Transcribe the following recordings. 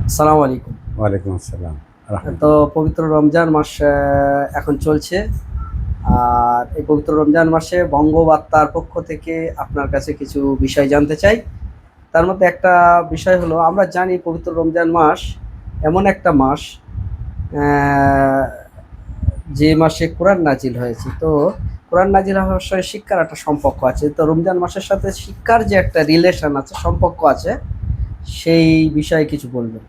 আসসালামু আলাইকুম। ওয়ালাইকুম আসসালাম তো রাহমাতুল্লাহ। পবিত্র রমজান মাস এখন চলছে। আর এই পবিত্র রমজান মাসে বঙ্গবার্তার পক্ষ থেকে আপনার কাছে কিছু বিষয় জানতে চাই। তার মধ্যে একটা বিষয় হলো, আমরা জানি পবিত্র রমজান মাস এমন একটা মাস আহ, যে মাসে কোরআন নাজিল হয়েছে। তো কোরআন নাজিল হওয়ার সঙ্গে শিক্ষার একটা সম্পর্ক আছে। তো রমজান মাসের সাথে শিক্ষার যে একটা রিলেশন আছে, সম্পর্ক আছে, সেই বিষয়ে কিছু বলবেন।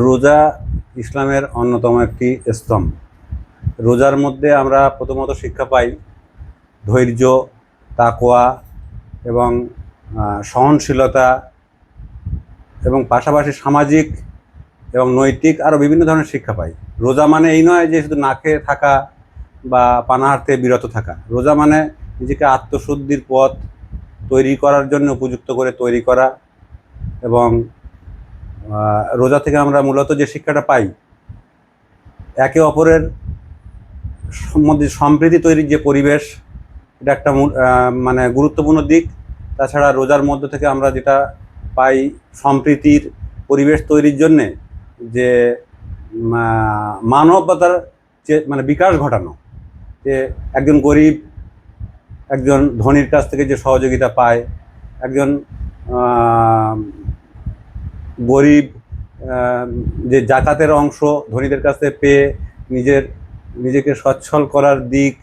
রোজা ইসলামের অন্যতম একটি স্তম্ভ। রোজার মধ্যে আমরা প্রথমত শিক্ষা পাই ধৈর্য, তাকওয়া এবং সহনশীলতা, এবং পাশাপাশি সামাজিক এবং নৈতিক আরও বিভিন্ন ধরনের শিক্ষা পাই। রোজা মানে এই নয় যে শুধু না খেয়ে থাকা বা পানাহার থেকে বিরত থাকা। রোজা মানে নিজেকে আত্মশুদ্ধির পথ তৈরি করার জন্য উপযুক্ত করে তৈরি করা। এবং রোজা থেকে আমরা মূলত যে শিক্ষাটা পাই, একে অপরের মধ্যে সম্প্রীতি তৈরির যে পরিবেশ, এটা একটা মানে গুরুত্বপূর্ণ দিক। তাছাড়া রোজার মধ্য থেকে আমরা যেটা পাই, সম্প্রীতির পরিবেশ তৈরির জন্যে যে মানবতার যে মানে বিকাশ ঘটানো, যে একজন গরিব একজন ধনীর কাছ থেকে যে সহযোগিতা পায়, একজন গরিব যে জাকাতের অংশ ধনীদের কাছে পেয়ে নিজের নিজেকে সচ্ছল করার দিক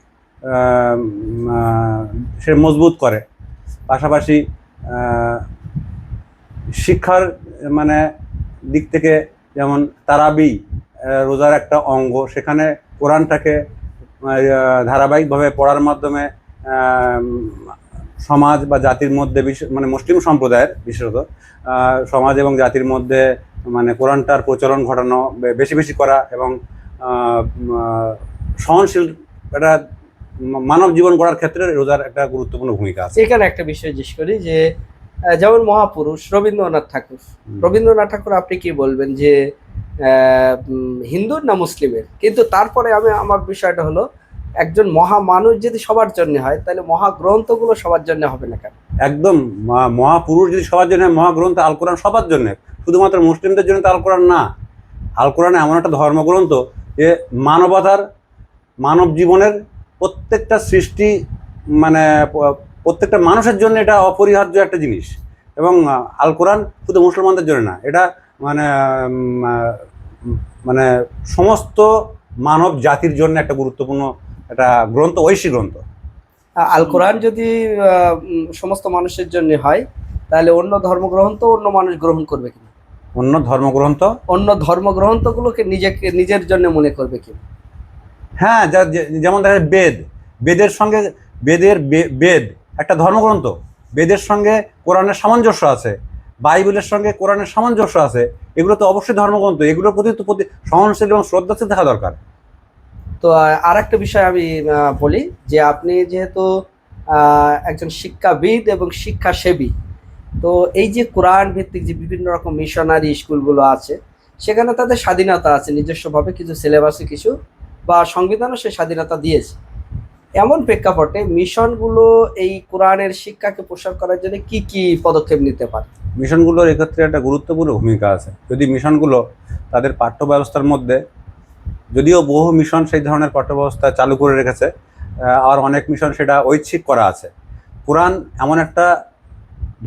সে মজবুত করে। পাশাপাশি শিক্ষার মানে দিক থেকে যেমন তারাবি রোজার একটা অঙ্গ, সেখানে কোরআনটাকে ধারাবাহিকভাবে পড়ার মাধ্যমে সমাজ বা জাতির মধ্যে মানে মুসলিম সম্প্রদায়ের বিশেষত সমাজ এবং জাতির মধ্যে মানে কোরআনটার প্রচলন ঘটানো, বেশি বেশি করা এবং সহনশীল একটা মানব জীবন গড়ার ক্ষেত্রে রোজার একটা গুরুত্বপূর্ণ ভূমিকা আছে। এখানে একটা বিষয় জিজ্ঞেস করি যে যেমন মহাপুরুষ রবীন্দ্রনাথ ঠাকুর, আপনি কি বলবেন যে হিন্দুর না মুসলিমের? কিন্তু তারপরে আমার বিষয়টা হলো, একজন মহা মানুষ যদি সবার জন্য হয়, তাহলে মহাগ্রন্থগুলো সবার জন্য হবে না কেন? একদম, মহাপুরুষ যদি সবার জন্য, মহাগ্রন্থ আল কোরআন সবার জন্য, শুধুমাত্র মুসলিমদের জন্য তো আল কোরআন না। আল কোরআন এমন একটা ধর্মগ্রন্থ যে মানবতার, মানব জীবনের প্রত্যেকটা সৃষ্টি মানে প্রত্যেকটা মানুষের জন্য এটা অপরিহার্য একটা জিনিস। এবং আল কোরআন শুধু মুসলমানদের জন্য না, এটা মানে মানে সমস্ত মানব জাতির জন্য একটা গুরুত্বপূর্ণ একটা গ্রন্থ, ঐশী গ্রন্থ। আল কোরআন যদি সমস্ত মানুষের জন্য হয়, তাহলে অন্য ধর্মগ্রন্থ অন্য মানুষ গ্রহণ করবে কিনা? অন্য ধর্মগ্রন্থ, অন্য ধর্মগ্রন্থগুলোকে নিজের জন্য মনে করবে কিনা? হ্যাঁ, যেমন দেখা যায় বেদ, বেদের সঙ্গে বেদ একটা ধর্মগ্রন্থ, বেদের সঙ্গে কোরআনের সামঞ্জস্য আছে, বাইবেলের সঙ্গে কোরআনের সামঞ্জস্য আছে। এগুলো তো অবশ্যই ধর্মগ্রন্থ, এগুলোর প্রতি তো সহনশীল এবং শ্রদ্ধাশীল থাকা দরকার। তো আর একটা বিষয় আমি বলি, যে আপনি যেহেতু একজন শিক্ষাবিদ এবং শিক্ষাসেবী, তো এই যে কোরআন ভিত্তিক যে বিভিন্ন রকম মিশনারি স্কুলগুলো আছে, সেখানে তাদের স্বাধীনতা আছে, নিজস্বভাবে কিছু সিলেবাসে কিছু বা সংবিধানও সে স্বাধীনতা দিয়েছে। এমন প্রেক্ষাপটে মিশনগুলো এই কোরআনের শিক্ষাকে প্রসার করার জন্য কি কি পদক্ষেপ নিতে পারে? মিশনগুলোর এক্ষেত্রে একটা গুরুত্বপূর্ণ ভূমিকা আছে। যদি মিশনগুলো তাদের পাঠ্য ব্যবস্থার মধ্যে, যদিও বহু মিশন সেই ধরনের পাঠ্যব্যবস্থা চালু করে রেখেছে, আর অনেক মিশন সেটা ঐচ্ছিক করা আছে। কোরআন এমন একটা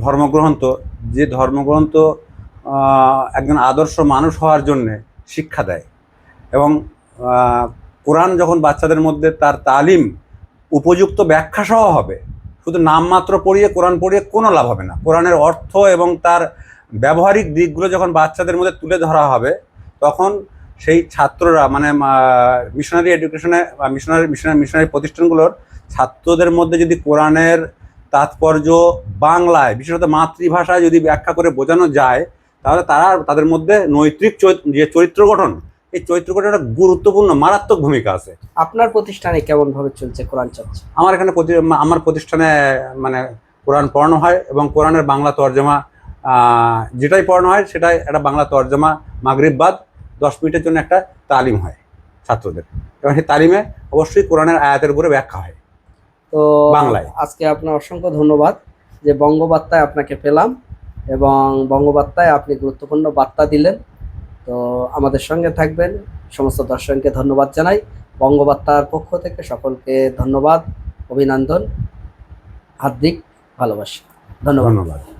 ধর্মগ্রন্থ, যে ধর্মগ্রন্থ একজন আদর্শ মানুষ হওয়ার জন্যে শিক্ষা দেয়। এবং কোরআন যখন বাচ্চাদের মধ্যে তার তালিম উপযুক্ত ব্যাখ্যা সহ হবে, শুধু নামমাত্র পড়িয়ে কোরআন পড়িয়ে কোনো লাভ হবে না। কোরআনের অর্থ এবং তার ব্যবহারিক দিকগুলো যখন বাচ্চাদের মধ্যে তুলে ধরা হবে, তখন সেই ছাত্ররা মানে মিশনারি এডুকেশনে বা মিশনারি প্রতিষ্ঠানগুলোর ছাত্রদের মধ্যে যদি কোরআনের তাৎপর্য বাংলায়, বিশেষত মাতৃভাষায় যদি ব্যাখ্যা করে বোঝানো যায়, তাহলে তাদের মধ্যে নৈতিক যে চরিত্র গঠন, এই চরিত্র গঠনের একটা গুরুত্বপূর্ণ মারাত্মক ভূমিকা আছে। আপনার প্রতিষ্ঠানে কেমন ভাবে চলছে কোরআন চর্চা? আমার এখানে আমার প্রতিষ্ঠানে মানে কোরআন পড়ানো হয়, এবং কোরআনের বাংলা তর্জমা যেটাই পড়ানো হয় সেটাই একটা বাংলা তর্জমা মাগরিব বাদ 10 মিনিটের জন্য একটা তালিম হয় ছাত্রদের, এবং সেই তালিমে অবশ্যই কোরআনের আয়াতের উপরে ব্যাখ্যা হয় তো বাংলায়। আজকে আপনার অসংখ্য ধন্যবাদ যে বঙ্গবার্তায় আপনাকে পেলাম। এবং বঙ্গবার্তায় আপনি গুরুত্বপূর্ণ বার্তা দিলেন। তো আমাদের সঙ্গে থাকবেন। সমস্ত দর্শককে ধন্যবাদ জানাই। বঙ্গবার্তার পক্ষ থেকে সকলকে ধন্যবাদ, অভিনন্দন, হার্দিক ভালোবাসা। ধন্যবাদ। ধন্যবাদ।